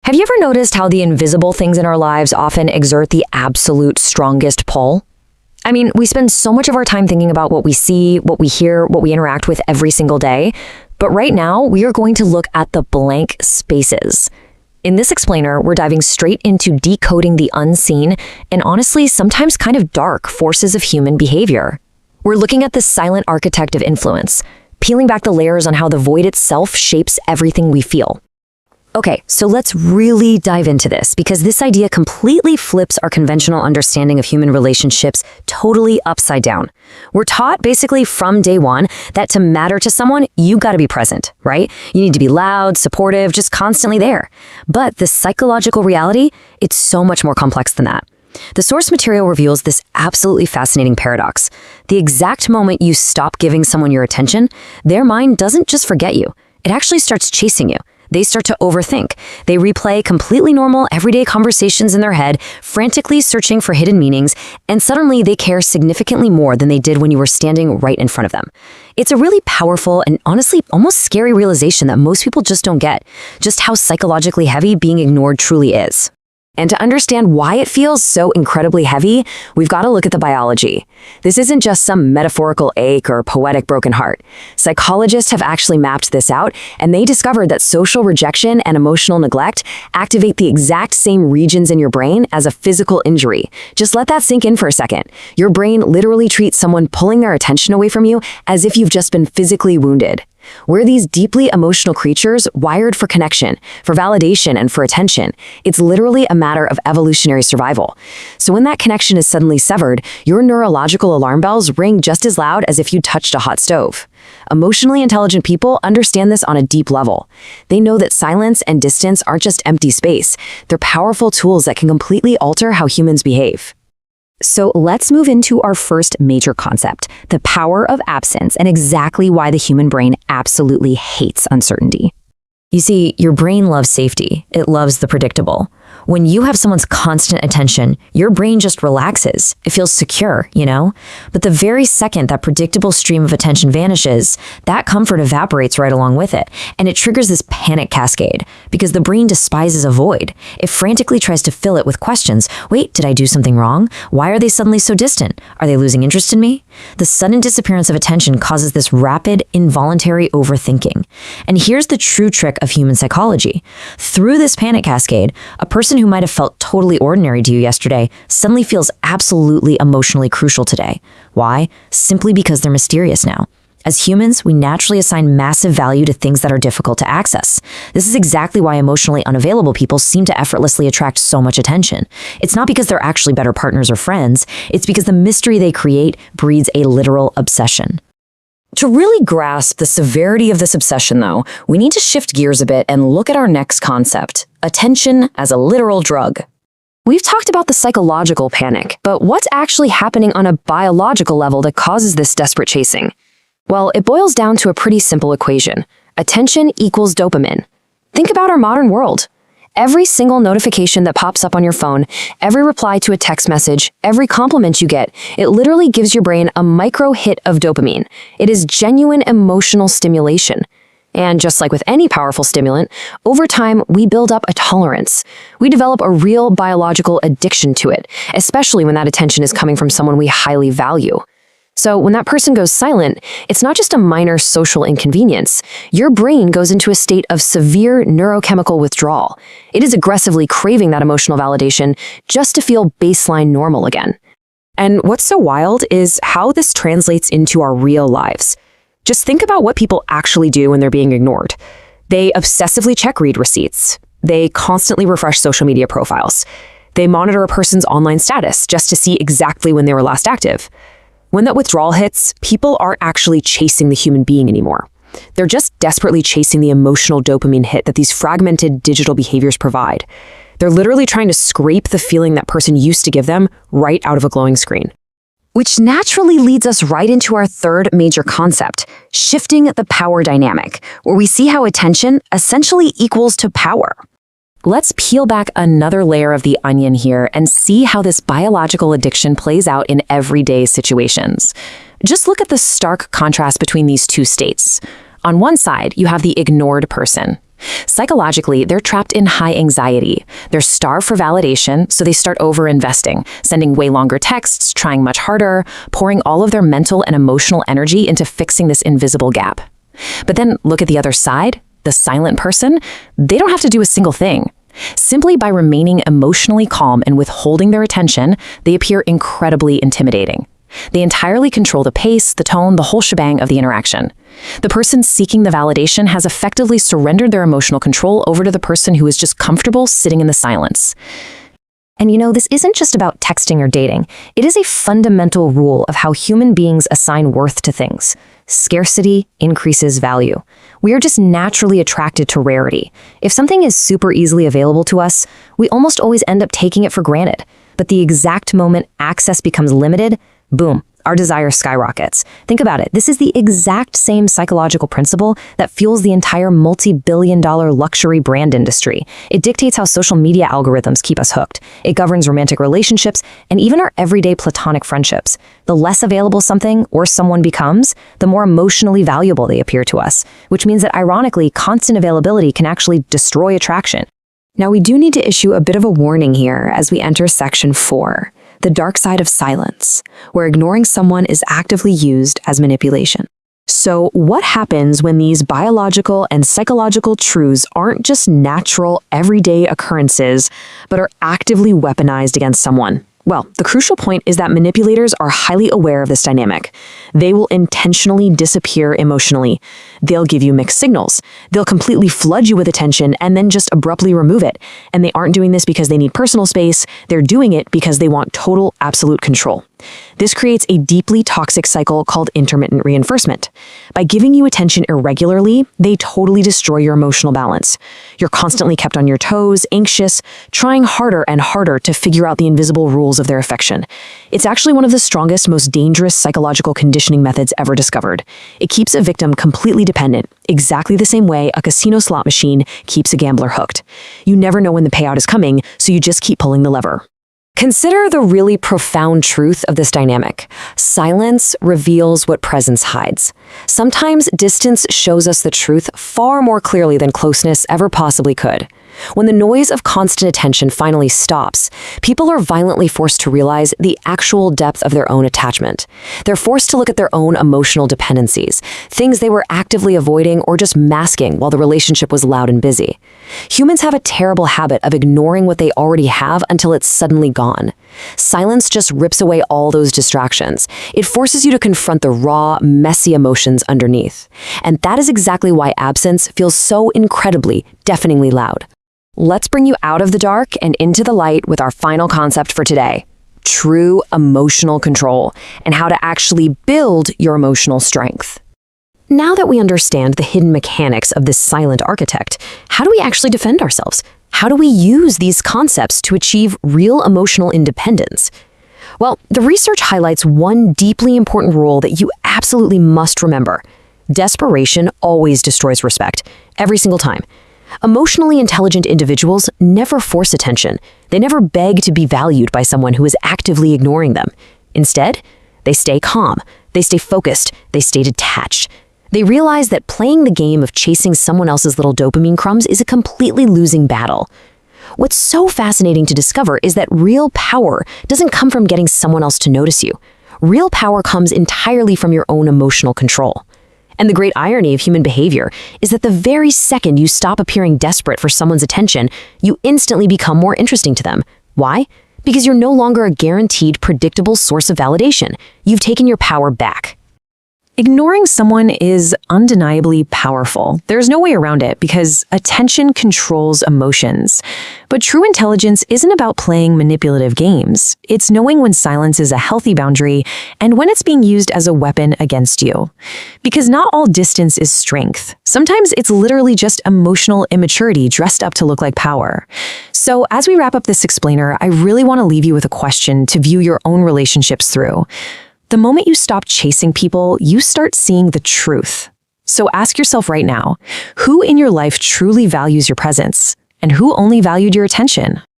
Have you ever noticed how the invisible things in our lives often exert the absolute strongest pull? I mean, we spend so much of our time thinking about what we see, what we hear, what we interact with every single day. But right now, we are going to look at the blank spaces. In this explainer, we're diving straight into decoding the unseen and honestly, sometimes kind of dark forces of human behavior. We're looking at the silent architect of influence, peeling back the layers on how the void itself shapes everything we feel. Okay, so let's really dive into this because this idea completely flips our conventional understanding of human relationships totally upside down. We're taught basically from day one that to matter to someone, you gotta be present, right? You need to be loud, supportive, just constantly there. But the psychological reality, it's so much more complex than that. The source material reveals this absolutely fascinating paradox. The exact moment you stop giving someone your attention, their mind doesn't just forget you. It actually starts chasing you. They start to overthink. They replay completely normal, everyday conversations in their head, frantically searching for hidden meanings, and suddenly they care significantly more than they did when you were standing right in front of them. It's a really powerful and honestly almost scary realization that most people just don't get, just how psychologically heavy being ignored truly is. And to understand why it feels so incredibly heavy, we've got to look at the biology. This isn't just some metaphorical ache or poetic broken heart. Psychologists have actually mapped this out, and they discovered that social rejection and emotional neglect activate the exact same regions in your brain as a physical injury. Just let that sink in for a second. Your brain literally treats someone pulling their attention away from you as if you've just been physically wounded. We're these deeply emotional creatures wired for connection, for validation, and for attention. It's literally a matter of evolutionary survival. So when that connection is suddenly severed, your neurological alarm bells ring just as loud as if you touched a hot stove. Emotionally intelligent people understand this on a deep level. They know that silence and distance aren't just empty space. They're powerful tools that can completely alter how humans behave. So let's move into our first major concept, the power of absence and exactly why the human brain absolutely hates uncertainty. You see, your brain loves safety. It loves the predictable. When you have someone's constant attention, your brain just relaxes. It feels secure, you know? But the very second that predictable stream of attention vanishes, that comfort evaporates right along with it. And it triggers this panic cascade because the brain despises a void. It frantically tries to fill it with questions. Wait, did I do something wrong? Why are they suddenly so distant? Are they losing interest in me? The sudden disappearance of attention causes this rapid, involuntary overthinking. And here's the true trick of human psychology. Through this panic cascade, a person who might have felt totally ordinary to you yesterday suddenly feels absolutely emotionally crucial today. Why? Simply because they're mysterious now. As humans, we naturally assign massive value to things that are difficult to access. This is exactly why emotionally unavailable people seem to effortlessly attract so much attention. It's not because they're actually better partners or friends, it's because the mystery they create breeds a literal obsession. To really grasp the severity of this obsession, though, we need to shift gears a bit and look at our next concept, attention as a literal drug. We've talked about the psychological panic, but what's actually happening on a biological level that causes this desperate chasing? Well, it boils down to a pretty simple equation. Attention equals dopamine. Think about our modern world. Every single notification that pops up on your phone, every reply to a text message, every compliment you get, it literally gives your brain a micro hit of dopamine. It is genuine emotional stimulation. And just like with any powerful stimulant, over time, we build up a tolerance. We develop a real biological addiction to it, especially when that attention is coming from someone we highly value. So when that person goes silent, it's not just a minor social inconvenience. Your brain goes into a state of severe neurochemical withdrawal. It is aggressively craving that emotional validation just to feel baseline normal again. And what's so wild is how this translates into our real lives. Just think about what people actually do when they're being ignored. They obsessively check read receipts. They constantly refresh social media profiles. They monitor a person's online status just to see exactly when they were last active. When that withdrawal hits, people aren't actually chasing the human being anymore. They're just desperately chasing the emotional dopamine hit that these fragmented digital behaviors provide. They're literally trying to scrape the feeling that person used to give them right out of a glowing screen. Which naturally leads us right into our third major concept, shifting the power dynamic, where we see how attention essentially equals to power. Let's peel back another layer of the onion here and see how this biological addiction plays out in everyday situations. Just look at the stark contrast between these two states. On one side, you have the ignored person. Psychologically, they're trapped in high anxiety. They're starved for validation, so they start over-investing, sending way longer texts, trying much harder, pouring all of their mental and emotional energy into fixing this invisible gap. But then look at the other side, the silent person. They don't have to do a single thing. Simply by remaining emotionally calm and withholding their attention, they appear incredibly intimidating. They entirely control the pace, the tone, the whole shebang of the interaction. The person seeking the validation has effectively surrendered their emotional control over to the person who is just comfortable sitting in the silence. And this isn't just about texting or dating. It is a fundamental rule of how human beings assign worth to things. Scarcity increases value. We are just naturally attracted to rarity. If something is super easily available to us, we almost always end up taking it for granted. But the exact moment access becomes limited, boom, our desire skyrockets. Think about it. This is the exact same psychological principle that fuels the entire multi-billion-dollar luxury brand industry. It dictates how social media algorithms keep us hooked. It governs romantic relationships and even our everyday platonic friendships. The less available something or someone becomes, the more emotionally valuable they appear to us, which means that ironically, constant availability can actually destroy attraction. Now, we do need to issue a bit of a warning here as we enter section 4. The dark side of silence, where ignoring someone is actively used as manipulation. So what happens when these biological and psychological truths aren't just natural, everyday occurrences, but are actively weaponized against someone? Well, the crucial point is that manipulators are highly aware of this dynamic. They will intentionally disappear emotionally. They'll give you mixed signals. They'll completely flood you with attention and then just abruptly remove it. And they aren't doing this because they need personal space. They're doing it because they want total, absolute control. This creates a deeply toxic cycle called intermittent reinforcement. By giving you attention irregularly, they totally destroy your emotional balance. You're constantly kept on your toes, anxious, trying harder and harder to figure out the invisible rules of their affection. It's actually one of the strongest, most dangerous psychological conditioning methods ever discovered. It keeps a victim completely dependent, exactly the same way a casino slot machine keeps a gambler hooked. You never know when the payout is coming, so you just keep pulling the lever. Consider the really profound truth of this dynamic. Silence reveals what presence hides. Sometimes distance shows us the truth far more clearly than closeness ever possibly could. When the noise of constant attention finally stops, people are violently forced to realize the actual depth of their own attachment. They're forced to look at their own emotional dependencies, things they were actively avoiding or just masking while the relationship was loud and busy. Humans have a terrible habit of ignoring what they already have until it's suddenly gone. Silence just rips away all those distractions. It forces you to confront the raw, messy emotions underneath. And that is exactly why absence feels so incredibly, deafeningly loud. Let's bring you out of the dark and into the light with our final concept for today: true emotional control, and how to actually build your emotional strength. Now that we understand the hidden mechanics of this silent architect, how do we actually defend ourselves? How do we use these concepts to achieve real emotional independence? Well, the research highlights one deeply important rule that you absolutely must remember. Desperation always destroys respect, every single time. Emotionally intelligent individuals never force attention. They never beg to be valued by someone who is actively ignoring them. Instead, they stay calm, they stay focused, they stay detached. They realize that playing the game of chasing someone else's little dopamine crumbs is a completely losing battle. What's so fascinating to discover is that real power doesn't come from getting someone else to notice you. Real power comes entirely from your own emotional control. And the great irony of human behavior is that the very second you stop appearing desperate for someone's attention, you instantly become more interesting to them. Why? Because you're no longer a guaranteed, predictable source of validation. You've taken your power back. Ignoring someone is undeniably powerful. There's no way around it because attention controls emotions. But true intelligence isn't about playing manipulative games. It's knowing when silence is a healthy boundary and when it's being used as a weapon against you. Because not all distance is strength. Sometimes it's literally just emotional immaturity dressed up to look like power. So as we wrap up this explainer, I really want to leave you with a question to view your own relationships through. The moment you stop chasing people, you start seeing the truth. So ask yourself right now, who in your life truly values your presence? And who only valued your attention?